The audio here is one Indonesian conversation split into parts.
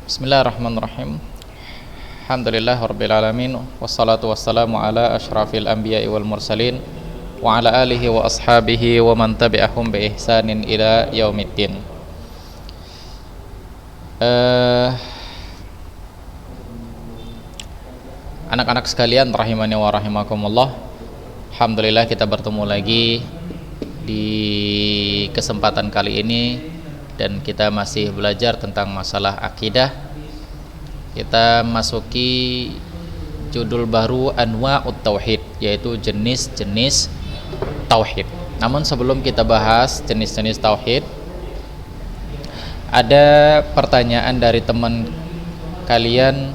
Bismillahirrahmanirrahim. Alhamdulillah rabbil alamin, wassalatu wassalamu ala asyrafil anbiya'i wal mursalin wa ala alihi wa ashabihi wa man tabi'ahum bi ihsanin ila yaumiddin. Anak-anak sekalian rahimani wa rahimakumullah. Alhamdulillah kita bertemu lagi di kesempatan kali ini dan kita masih belajar tentang masalah akidah. Kita masuki judul baru Anwa'ut Tauhid, yaitu jenis-jenis tauhid. Namun sebelum kita bahas jenis-jenis tauhid, ada pertanyaan dari teman kalian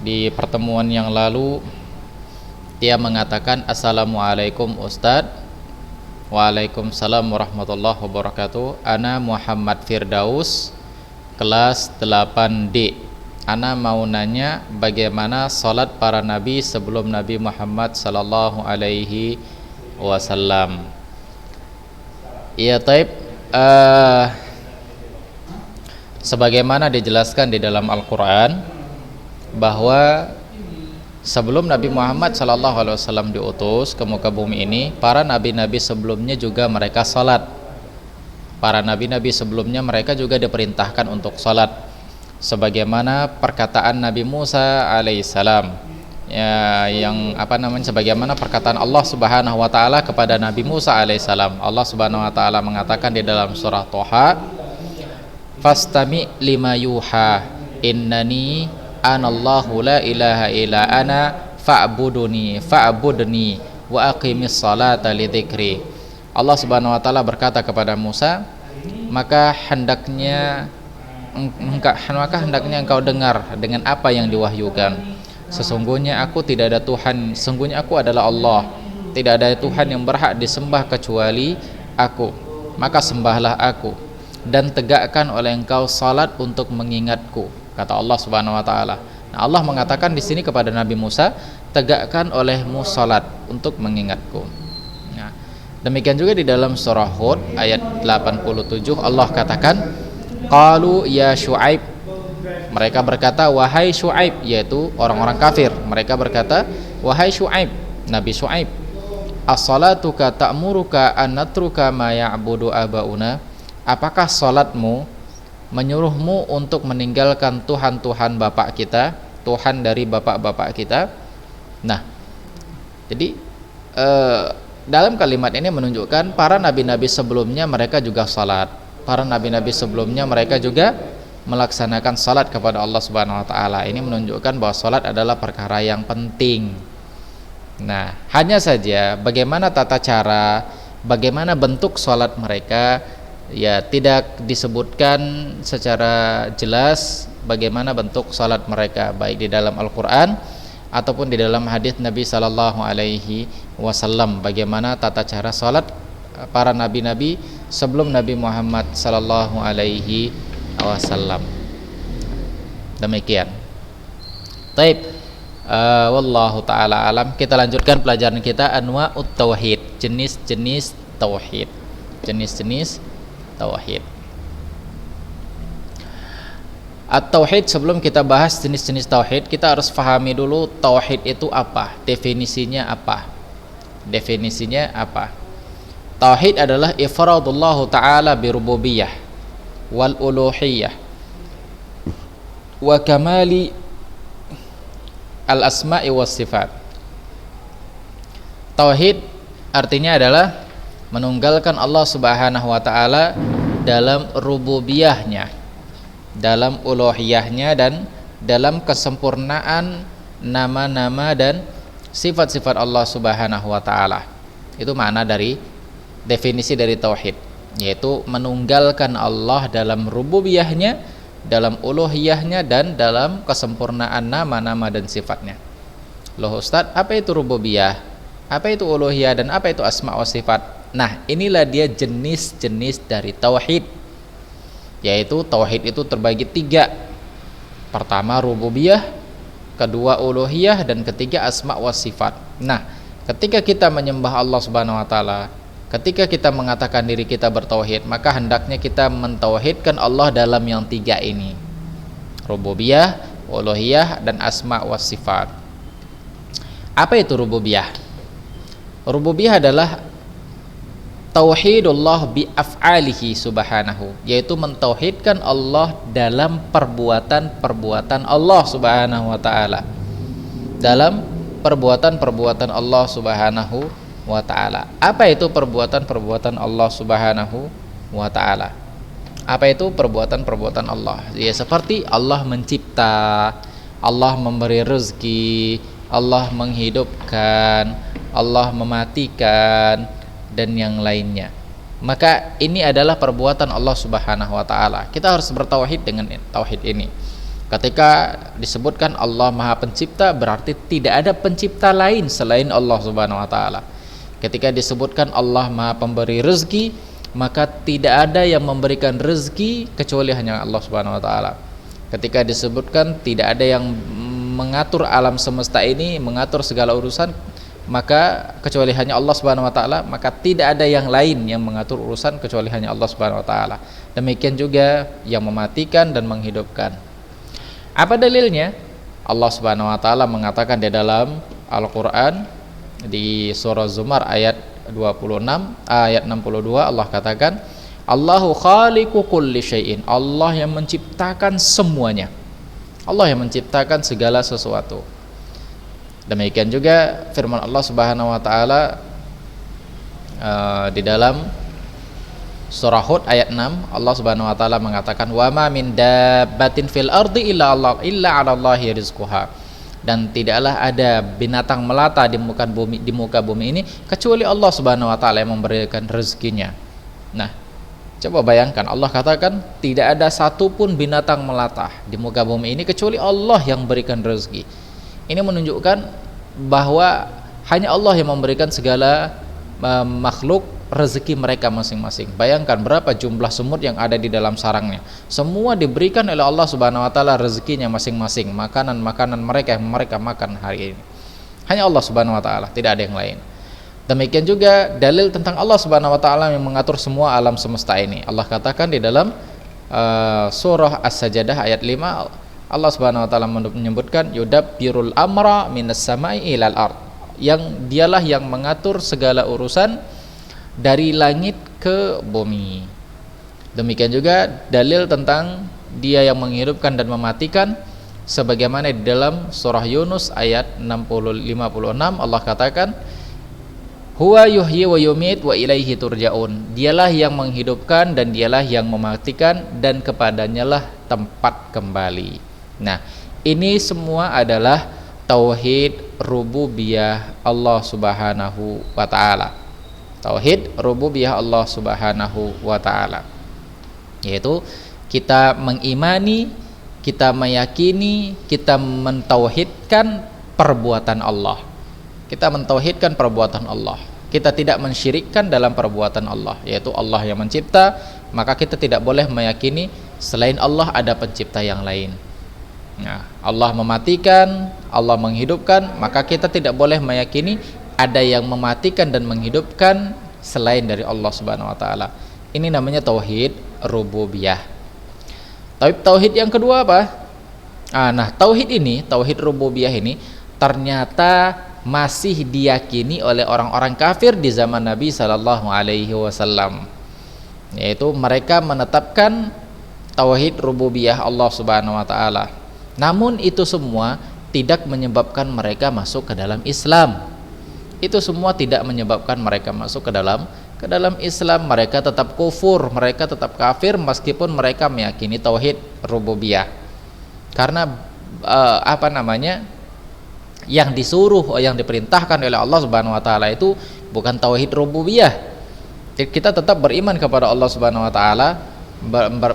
di pertemuan yang lalu. Dia mengatakan, "Assalamualaikum Ustadz." Waalaikumsalam warahmatullahi wabarakatuh. Ana Muhammad Firdaus, kelas 8D. Ana mau nanya bagaimana salat para nabi sebelum Nabi Muhammad sallallahu alaihi wasallam. Iya, taib. Sebagaimana dijelaskan di dalam Al-Quran bahwa sebelum Nabi Muhammad SAW diutus ke muka bumi ini, para nabi-nabi sebelumnya juga mereka salat. Para nabi-nabi sebelumnya mereka juga diperintahkan untuk salat, sebagaimana perkataan Nabi Musa alaihissalam, sebagaimana perkataan Allah Subhanahu wa taala kepada Nabi Musa alaihissalam. Allah Subhanahu wa taala mengatakan di dalam surah Thaha, "Fastami lima yuha innani anallahu la ilaha illa ana fa'budni wa aqimis salata lidzikri." Allah Subhanahu wa taala berkata kepada Musa, maka hendaknya engkau dengar dengan apa yang diwahyukan. Sesungguhnya aku tidak ada Tuhan, sesungguhnya aku adalah Allah, tidak ada Tuhan yang berhak disembah kecuali aku. Maka sembahlah aku dan tegakkan oleh engkau salat untuk mengingatku, kata Allah Subhanahu wa taala. Nah, Allah mengatakan di sini kepada Nabi Musa, tegakkan olehmu salat untuk mengingatku. Nah, demikian juga di dalam surah Hud ayat 87 Allah katakan, qalu ya Syuaib. Mereka berkata, wahai Syuaib, yaitu orang-orang kafir. Mereka berkata, wahai Syuaib, Nabi Syuaib, as-salatuka ta'muruka an natruka ma ya'budu abauna. Apakah salatmu menyuruhmu untuk meninggalkan Tuhan-Tuhan bapak kita, Tuhan dari bapak-bapak kita? Nah, jadi dalam kalimat ini menunjukkan para nabi-nabi sebelumnya mereka juga salat. Para nabi-nabi sebelumnya mereka juga melaksanakan salat kepada Allah Subhanahu wa taala. Ini menunjukkan bahwa salat adalah perkara yang penting. Nah, hanya saja bagaimana tata cara, bagaimana bentuk salat mereka, ya tidak disebutkan secara jelas bagaimana bentuk salat mereka, baik di dalam Al-Quran ataupun di dalam hadis Nabi Sallallahu Alaihi Wasallam, bagaimana tata cara salat para nabi-nabi sebelum Nabi Muhammad Sallallahu Alaihi Wasallam. Demikian. Taib. Wallahu taala alam. Kita lanjutkan pelajaran kita, Anwa'ut Tauhid, jenis-jenis tauhid. Jenis-jenis tauhid. At-tauhid, sebelum kita bahas jenis-jenis tauhid, kita harus pahami dulu tauhid itu apa, definisinya apa. Definisinya apa? Tauhid adalah ifradullah ta'ala birububiyah wal uluhiyah wa kamali al-asma'i was sifat. Tauhid artinya adalah menunggalkan Allah Subhanahu wa taala dalam rububiyahnya, dalam uluhiyahnya, dan dalam kesempurnaan nama-nama dan sifat-sifat Allah Subhanahu wa taala. Itu makna dari definisi dari tauhid, yaitu menunggalkan Allah dalam rububiyahnya, dalam uluhiyahnya, dan dalam kesempurnaan nama-nama dan sifatnya. Loh Ustaz, apa itu rububiyah? Apa itu uluhiyah dan apa itu asma wa sifat? Nah, inilah dia jenis-jenis dari tauhid, yaitu tauhid itu terbagi 3. Pertama rububiyah, kedua uluhiyah, dan ketiga asma wa sifat. Nah, ketika kita menyembah Allah Subhanahu wa taala, ketika kita mengatakan diri kita bertauhid, maka hendaknya kita mentauhidkan Allah dalam yang 3 ini. rububiyah, uluhiyah, dan asma wa sifat. Apa itu rububiyah? Rububiyah adalah tauhidullah bi af'alihi subhanahu, yaitu mentauhidkan Allah dalam perbuatan-perbuatan Allah subhanahu wa ta'ala, dalam perbuatan-perbuatan Allah subhanahu wa ta'ala. Apa itu perbuatan-perbuatan Allah subhanahu wa ta'ala? Apa itu perbuatan-perbuatan Allah? Ya seperti Allah mencipta, Allah memberi rezeki, Allah menghidupkan, Allah mematikan, dan yang lainnya. Maka ini adalah perbuatan Allah subhanahu wa ta'ala. Kita harus bertauhid dengan tauhid ini. Ketika disebutkan Allah maha pencipta, berarti tidak ada pencipta lain selain Allah subhanahu wa ta'ala. Ketika disebutkan Allah maha pemberi rezeki, maka tidak ada yang memberikan rezeki kecuali hanya Allah subhanahu wa ta'ala. Ketika disebutkan tidak ada yang mengatur alam semesta ini, mengatur segala urusan, maka kecuali hanya Allah subhanahu wa ta'ala, maka tidak ada yang lain yang mengatur urusan kecuali hanya Allah subhanahu wa ta'ala. Demikian juga yang mematikan dan menghidupkan. Apa dalilnya? Allah subhanahu wa ta'ala mengatakan di dalam Al-Quran di surah Zumar ayat 26, ayat 62, Allah katakan, Allahu khaliqu kulli syai'in, Allah yang menciptakan semuanya, Allah yang menciptakan segala sesuatu. Demikian juga firman Allah subhanahu wa ta'ala di dalam surah Hud ayat 6, Allah subhanahu wa ta'ala mengatakan, wa ma min dabbatin fil ardi illa 'ala Allahi rizquha, dan tidaklah ada binatang melata di muka bumi ini kecuali Allah subhanahu wa ta'ala yang memberikan rezekinya. Nah, coba bayangkan, Allah katakan tidak ada satupun binatang melata di muka bumi ini kecuali Allah yang memberikan rezeki. Ini menunjukkan bahwa hanya Allah yang memberikan segala makhluk rezeki mereka masing-masing. Bayangkan berapa jumlah semut yang ada di dalam sarangnya. Semua diberikan oleh Allah subhanahu wa ta'ala rezekinya masing-masing, makanan-makanan mereka yang mereka makan hari ini. Hanya Allah subhanahu wa ta'ala, tidak ada yang lain. Demikian juga dalil tentang Allah subhanahu wa ta'ala yang mengatur semua alam semesta ini. Allah katakan di dalam surah As-Sajdah ayat 5, Allah subhanahu wa ta'ala menyebutkan yudabbirul amra minas samai ilal ard, yang dialah yang mengatur segala urusan dari langit ke bumi. Demikian juga dalil tentang dia yang menghidupkan dan mematikan, sebagaimana di dalam surah Yunus ayat 56, Allah katakan, huwa yuhyi wa yumit wa ilaihi turja'un, dialah yang menghidupkan dan dialah yang mematikan, dan kepadanya lah tempat kembali. Nah, ini semua adalah tauhid rububiyah Allah subhanahu wa ta'ala. Tauhid rububiyah Allah subhanahu wa ta'ala, yaitu kita mengimani, kita meyakini, kita mentauhidkan perbuatan Allah. Kita mentauhidkan perbuatan Allah. Kita tidak mensyirikkan dalam perbuatan Allah, yaitu Allah yang mencipta, maka kita tidak boleh meyakini selain Allah ada pencipta yang lain. Nah, Allah mematikan, Allah menghidupkan, maka kita tidak boleh meyakini ada yang mematikan dan menghidupkan selain dari Allah subhanahu wa ta'ala. Ini namanya tauhid rububiyah. Tauhid yang kedua apa? Nah, tauhid ini, tauhid rububiyah ini ternyata masih diyakini oleh orang-orang kafir di zaman Nabi sallallahu alaihi wasallam. Yaitu mereka menetapkan tauhid rububiyah Allah subhanahu wa ta'ala. Namun itu semua tidak menyebabkan mereka masuk ke dalam Islam. Itu semua tidak menyebabkan mereka masuk ke dalam Islam. Mereka tetap kufur, mereka tetap kafir meskipun mereka meyakini tauhid rububiyah. Karena yang disuruh, yang diperintahkan oleh Allah subhanahu wa ta'ala itu bukan tauhid rububiyah. Kita tetap beriman kepada Allah subhanahu wa ta'ala,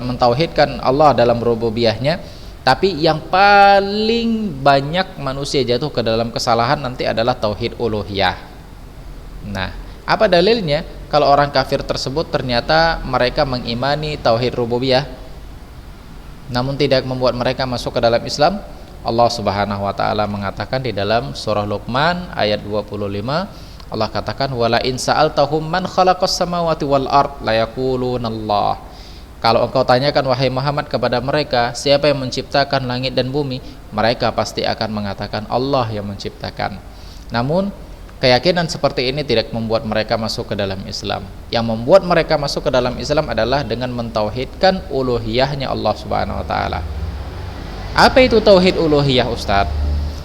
mentauhidkan Allah dalam rububiyahnya. Tapi yang paling banyak manusia jatuh ke dalam kesalahan nanti adalah tauhid uluhiyah. Nah, apa dalilnya? Kalau orang kafir tersebut ternyata mereka mengimani tauhid rububiyah, namun tidak membuat mereka masuk ke dalam Islam. Allah subhanahu wa ta'ala mengatakan di dalam surah Luqman ayat 25, Allah katakan, wala in sa'altahum man khalaqas samawati wal ard la yaqulunallah. Kalau engkau tanyakan wahai Muhammad kepada mereka, siapa yang menciptakan langit dan bumi? Mereka pasti akan mengatakan Allah yang menciptakan. Namun keyakinan seperti ini tidak membuat mereka masuk ke dalam Islam. Yang membuat mereka masuk ke dalam Islam adalah dengan mentauhidkan uluhiyahnya Allah Subhanahu wa taala. Apa itu tauhid uluhiyah, Ustaz?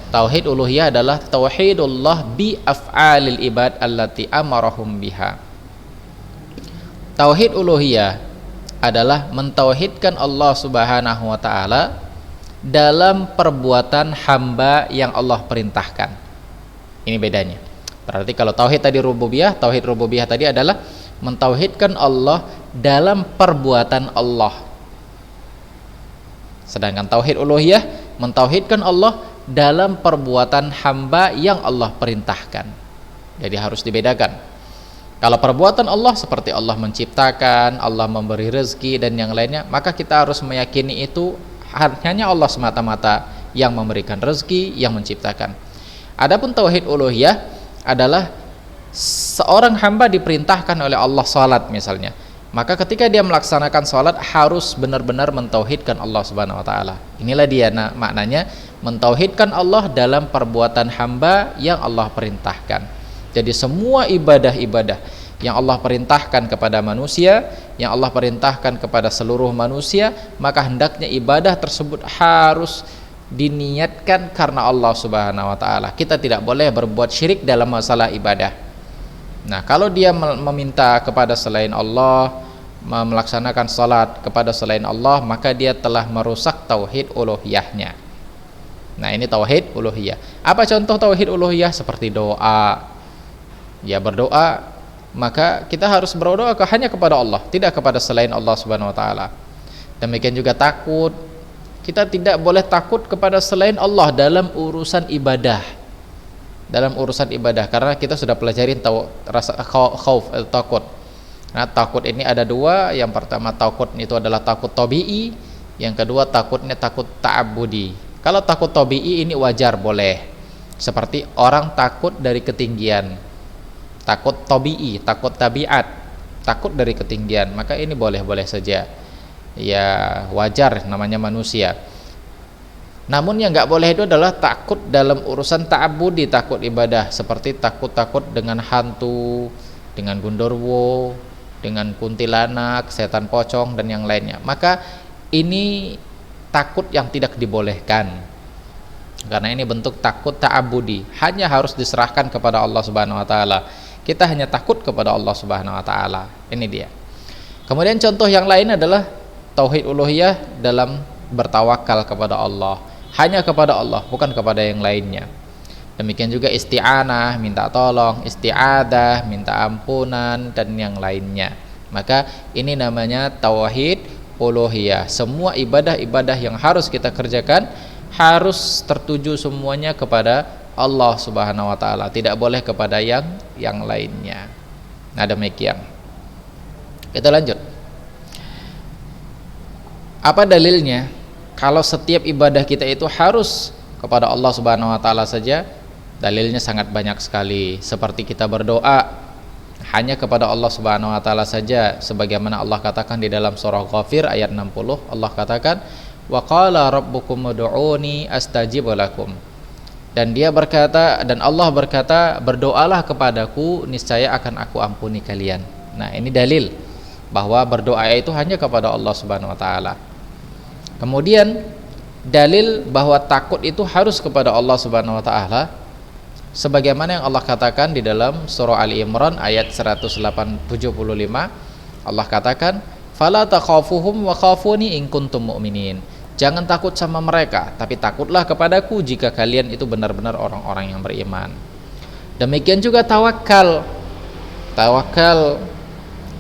Tauhid uluhiyah adalah tauhidullah bi af'alil ibad allati amarahum biha. Tauhid uluhiyah adalah mentauhidkan Allah Subhanahu wa taala dalam perbuatan hamba yang Allah perintahkan. Ini bedanya. Berarti kalau tauhid tadi rububiyah, tauhid rububiyah tadi adalah mentauhidkan Allah dalam perbuatan Allah. Sedangkan tauhid uluhiyah mentauhidkan Allah dalam perbuatan hamba yang Allah perintahkan. Jadi harus dibedakan. Kalau perbuatan Allah seperti Allah menciptakan, Allah memberi rezeki dan yang lainnya, maka kita harus meyakini itu hanya Allah semata-mata yang memberikan rezeki, yang menciptakan. Adapun tauhid uluhiyah adalah seorang hamba diperintahkan oleh Allah salat misalnya. Maka ketika dia melaksanakan salat harus benar-benar mentauhidkan Allah Subhanahu wa taala. Inilah dia maknanya mentauhidkan Allah dalam perbuatan hamba yang Allah perintahkan. Jadi semua ibadah-ibadah yang Allah perintahkan kepada manusia, yang Allah perintahkan kepada seluruh manusia, maka hendaknya ibadah tersebut harus diniatkan karena Allah Subhanahu wa taala. Kita tidak boleh berbuat syirik dalam masalah ibadah. Nah, kalau dia meminta kepada selain Allah, melaksanakan salat kepada selain Allah, maka dia telah merusak tauhid uluhiyahnya. Nah, ini tauhid uluhiyah. Apa contoh tauhid uluhiyah? Seperti doa. Ya, berdoa, maka kita harus berdoa hanya kepada Allah, tidak kepada selain Allah Subhanahu wa taala. Demikian juga takut. Kita tidak boleh takut kepada selain Allah dalam urusan ibadah. Dalam urusan ibadah, karena kita sudah pelajarin rasa khauf atau takut. Nah, takut ini ada dua. Yang pertama takut itu adalah takut tabi'i, yang kedua takutnya takut ta'abbudi. Kalau takut tabi'i ini wajar, boleh. Seperti orang takut dari ketinggian. Takut tabi'i, takut tabiat, takut dari ketinggian, maka ini boleh-boleh saja. Ya, wajar, namanya manusia. Namun yang nggak boleh itu adalah takut dalam urusan ta'abbudi, takut ibadah, seperti takut-takut dengan hantu, dengan gundurwo, dengan kuntilanak, setan pocong dan yang lainnya. Maka ini takut yang tidak dibolehkan, karena ini bentuk takut ta'abbudi, hanya harus diserahkan kepada Allah Subhanahu wa taala. Kita hanya takut kepada Allah Subhanahu wa taala. Ini dia. Kemudian contoh yang lain adalah tauhid uluhiyah dalam bertawakal kepada Allah. Hanya kepada Allah, bukan kepada yang lainnya. Demikian juga isti'anah, minta tolong, isti'adah, minta ampunan dan yang lainnya. Maka ini namanya tauhid uluhiyah. Semua ibadah-ibadah yang harus kita kerjakan harus tertuju semuanya kepada Allah Subhanahu wa taala, tidak boleh kepada yang lainnya. Nah, demikian. Kita lanjut. Apa dalilnya? Kalau setiap ibadah kita itu harus kepada Allah Subhanahu wa taala saja, dalilnya sangat banyak sekali. Seperti kita berdoa hanya kepada Allah Subhanahu wa taala saja, sebagaimana Allah katakan di dalam surah Ghafir ayat 60, Allah katakan, "Wa qala rabbukum ud'uni astajib lakum." Dan Allah berkata, berdoalah kepadaku, niscaya akan aku ampuni kalian. Nah, ini dalil bahwa berdoa itu hanya kepada Allah Subhanahu wa taala. Kemudian dalil bahwa takut itu harus kepada Allah Subhanahu wa taala, sebagaimana yang Allah katakan di dalam surah Ali Imran ayat 175. Allah katakan, "Fala takhafuhum wa khafuni in kuntum mu'minin." Jangan takut sama mereka, tapi takutlah kepadaku jika kalian itu benar-benar orang-orang yang beriman. Demikian juga tawakal. Tawakal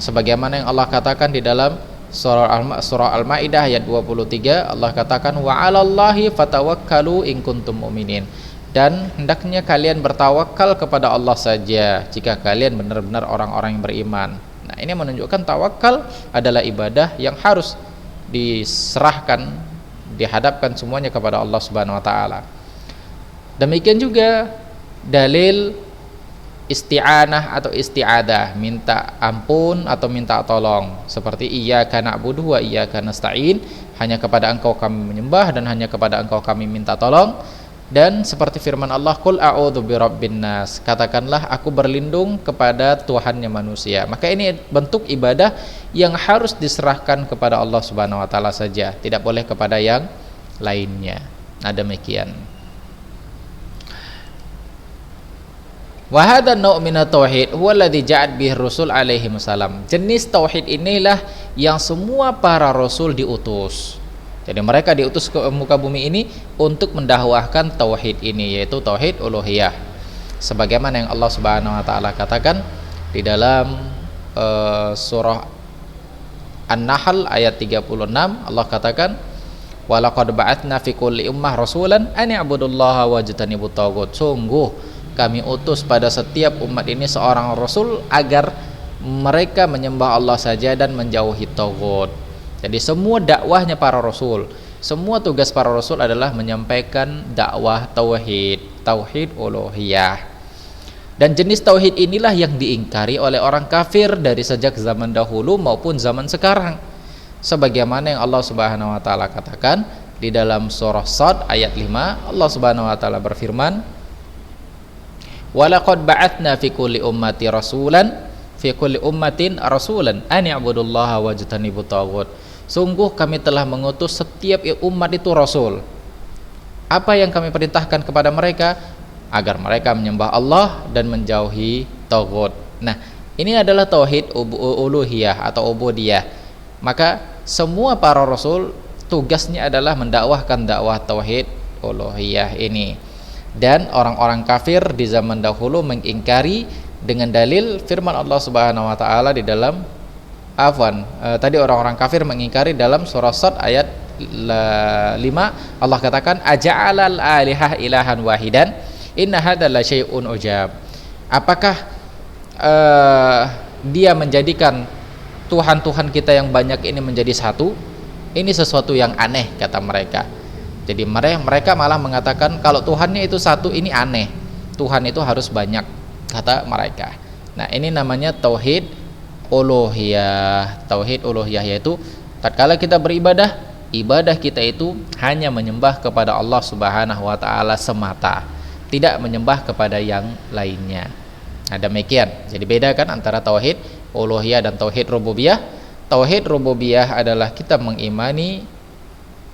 sebagaimana yang Allah katakan di dalam surah Al-Maidah ayat 23, Allah katakan, "Wa 'alallahi fatawakkalu in kuntum mu'minin." Dan hendaknya kalian bertawakal kepada Allah saja jika kalian benar-benar orang-orang yang beriman. Nah, ini menunjukkan tawakal adalah ibadah yang harus diserahkan, dihadapkan semuanya kepada Allah Subhanahu wa taala. Demikian juga dalil isti'anah atau isti'adah, minta ampun atau minta tolong, seperti iyyaka na'budu wa iyyaka nasta'in, hanya kepada Engkau kami menyembah dan hanya kepada Engkau kami minta tolong. Dan seperti firman Allah, qul a'udzu birabbin nas, katakanlah aku berlindung kepada Tuhannya manusia. Maka ini bentuk ibadah yang harus diserahkan kepada Allah Subhanahu wa taala saja, tidak boleh kepada yang lainnya. Nah, demikian. Wa hadha an-naw' min at-tauhid huwa alladhi ja'at bihi ar-rusul alaihi wasallam. Jenis tauhid inilah yang semua para rasul diutus. Jadi mereka diutus ke muka bumi ini untuk mendakwahkan tauhid ini, yaitu tauhid uluhiyah. Sebagaimana yang Allah Subhanahu wa taala katakan di dalam surah An-Nahl ayat 36, Allah katakan, "Wa laqad ba'atsna fi kulli ummah rasulan an i'budullaha wajtanibut taghut." Sungguh kami utus pada setiap umat ini seorang rasul agar mereka menyembah Allah saja dan menjauhi taghut. Jadi semua dakwahnya para rasul, semua tugas para rasul adalah menyampaikan dakwah tauhid, tauhid uluhiyah. Dan jenis tauhid inilah yang diingkari oleh orang kafir dari sejak zaman dahulu maupun zaman sekarang. Sebagaimana yang Allah Subhanahu wa taala katakan di dalam surah Shad ayat 5, Allah Subhanahu wa taala berfirman, "Wa laqad ba'atsna fi kulli ummati rasulan fi kulli ummatin rasulan an i'budullaha wajtanibut taghut." Sungguh kami telah mengutus setiap umat itu rasul. Apa yang kami perintahkan kepada mereka? Agar mereka menyembah Allah dan menjauhi taghut. Nah, ini adalah tauhid uluhiyah atau ubudiyah. Maka semua para rasul tugasnya adalah mendakwahkan dakwah tauhid uluhiyah ini. Dan orang-orang kafir di zaman dahulu mengingkari dengan dalil firman Allah Subhanahu wa taala di dalam tadi orang-orang kafir mengingkari dalam surah Shad ayat 5, Allah katakan, aja'alal alihah ilahan wahidan inna hadza la syai'un ujab. Apakah dia menjadikan Tuhan-Tuhan kita yang banyak ini menjadi satu? Ini sesuatu yang aneh, kata mereka. Jadi mereka malah mengatakan kalau Tuhannya itu satu, ini aneh, Tuhan itu harus banyak, kata mereka. Nah, ini namanya tauhid uluhiyah. Tauhid uluhiyah yaitu tatkala kita beribadah, ibadah kita itu hanya menyembah kepada Allah Subhanahu wa taala semata, tidak menyembah kepada yang lainnya. Nah, demikian. Jadi beda kan antara tauhid uluhiyah dan tauhid rububiyah. Tauhid rububiyah adalah kita mengimani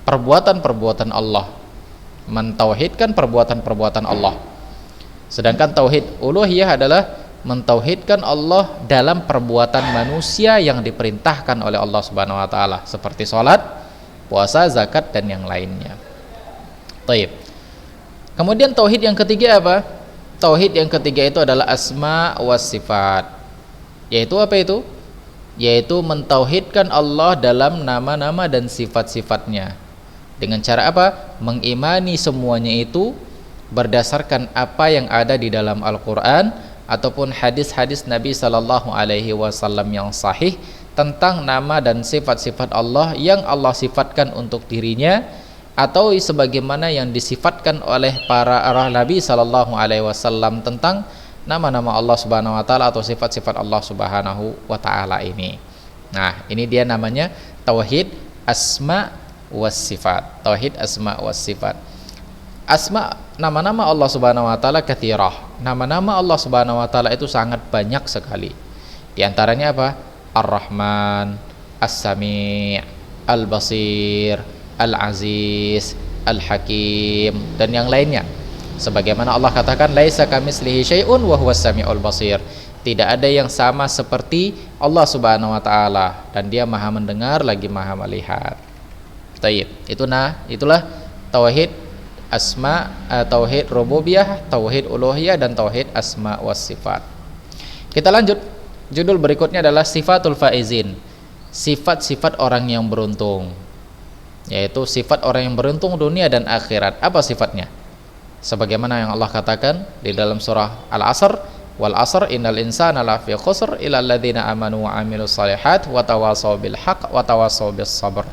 perbuatan-perbuatan Allah, mentauhidkan perbuatan-perbuatan Allah. Sedangkan tauhid uluhiyah adalah mentauhidkan Allah dalam perbuatan manusia yang diperintahkan oleh Allah Subhanahu wa taala, seperti salat, puasa, zakat dan yang lainnya. Baik. Kemudian tauhid yang ketiga apa? Tauhid yang ketiga itu adalah asma was sifat. Yaitu apa itu? Yaitu mentauhidkan Allah dalam nama-nama dan sifat-sifatnya. Dengan cara apa? Mengimani semuanya itu berdasarkan apa yang ada di dalam Al-Qur'an ataupun hadis-hadis Nabi sallallahu alaihi wasallam yang sahih tentang nama dan sifat-sifat Allah yang Allah sifatkan untuk dirinya atau sebagaimana yang disifatkan oleh para Nabi sallallahu alaihi wasallam tentang nama-nama Allah Subhanahu wa taala atau sifat-sifat Allah Subhanahu wa taala ini. Nah, ini dia namanya tauhid asma was sifat. Tauhid asma was sifat. Asma, nama-nama Allah Subhanahu wa taala katsirah. Nama-nama Allah Subhanahu wa taala itu sangat banyak sekali. Di antaranya apa? Ar-Rahman, As-Sami', Al-Basir, Al-Aziz, Al-Hakim dan yang lainnya. Sebagaimana Allah katakan, laisa kamitslihi syai'un wa huwas samiul basir. Tidak ada yang sama seperti Allah Subhanahu wa taala dan Dia Maha mendengar lagi Maha melihat. Baik, itulah tauhid asma, tauhid rububiyah, tauhid uluhiyah dan tauhid asma was sifat. Kita lanjut. Judul berikutnya adalah sifatul faizin. Sifat-sifat orang yang beruntung. Yaitu sifat orang yang beruntung dunia dan akhirat. Apa sifatnya? Sebagaimana yang Allah katakan di dalam surah Al-Asr, wal 'asr innal insana lafi khusr illa alladziina amanu wa 'amilus shalihat wa tawassaw bil haqq wa tawassaw bis sabr.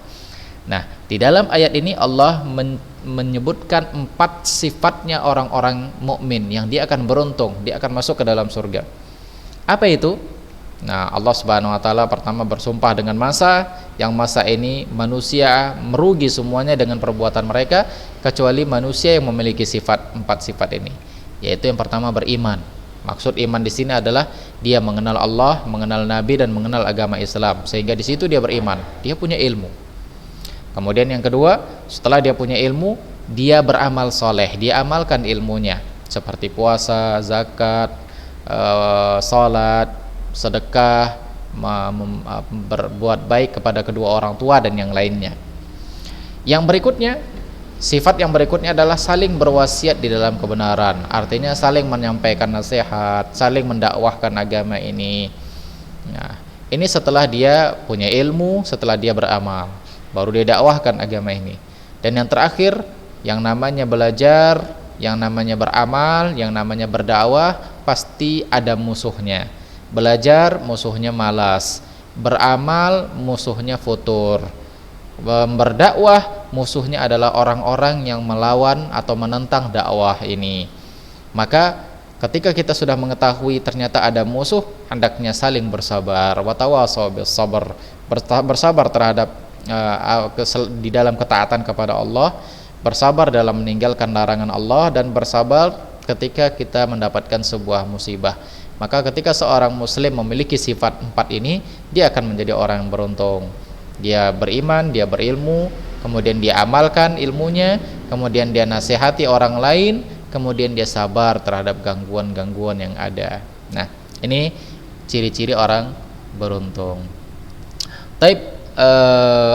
Nah, di dalam ayat ini Allah menyebutkan 4 sifatnya orang-orang mukmin yang dia akan beruntung, dia akan masuk ke dalam surga. Apa itu? Nah, Allah Subhanahu wa taala pertama bersumpah dengan masa ini manusia merugi semuanya dengan perbuatan mereka kecuali manusia yang memiliki 4 sifat ini. Yaitu yang pertama beriman. Maksud iman di sini adalah dia mengenal Allah, mengenal Nabi dan mengenal agama Islam, sehingga di situ dia beriman, dia punya ilmu. Kemudian yang kedua, setelah dia punya ilmu, dia beramal soleh, dia amalkan ilmunya seperti puasa, zakat, salat, sedekah, berbuat baik kepada kedua orang tua dan yang lainnya. Yang berikutnya, sifat yang berikutnya adalah saling berwasiat di dalam kebenaran. Artinya saling menyampaikan nasihat, saling mendakwahkan agama ini. Nah, ini setelah dia punya ilmu, setelah dia beramal, baru dia dakwahkan agama ini. Dan yang terakhir, yang namanya belajar, yang namanya beramal, yang namanya berdakwah, pasti ada musuhnya. Belajar musuhnya malas, beramal musuhnya futur, berdakwah musuhnya adalah orang-orang yang melawan atau menentang dakwah ini. Maka ketika kita sudah mengetahui ternyata ada musuh, hendaknya saling bersabar, watawasau bis sabr, bersabar terhadap di dalam ketaatan kepada Allah, bersabar dalam meninggalkan larangan Allah, dan bersabar ketika kita mendapatkan sebuah musibah. Maka ketika seorang muslim memiliki sifat 4 ini, dia akan menjadi orang yang beruntung. Dia beriman, dia berilmu, kemudian dia amalkan ilmunya, kemudian dia nasihati orang lain, kemudian dia sabar terhadap gangguan-gangguan yang ada. Nah, ini ciri-ciri orang beruntung. Taib,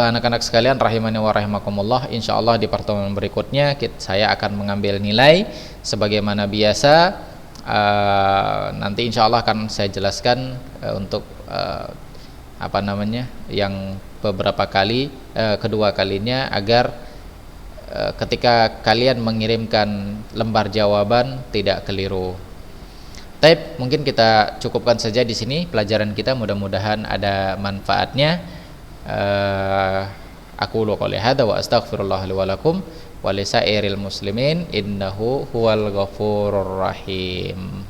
anak-anak sekalian rahimani wa rahimakumullah, insyaallah di pertemuan berikutnya saya akan mengambil nilai sebagaimana biasa. Nanti insyaallah akan saya jelaskan untuk yang beberapa kali, kedua kalinya, agar ketika kalian mengirimkan lembar jawaban tidak keliru. Taib, mungkin kita cukupkan saja di sini pelajaran kita, mudah-mudahan ada manfaatnya. Aku qouli hadza wa astaghfirullah li wa lakum wa lisairil muslimin innahu huwal ghafurur rahim.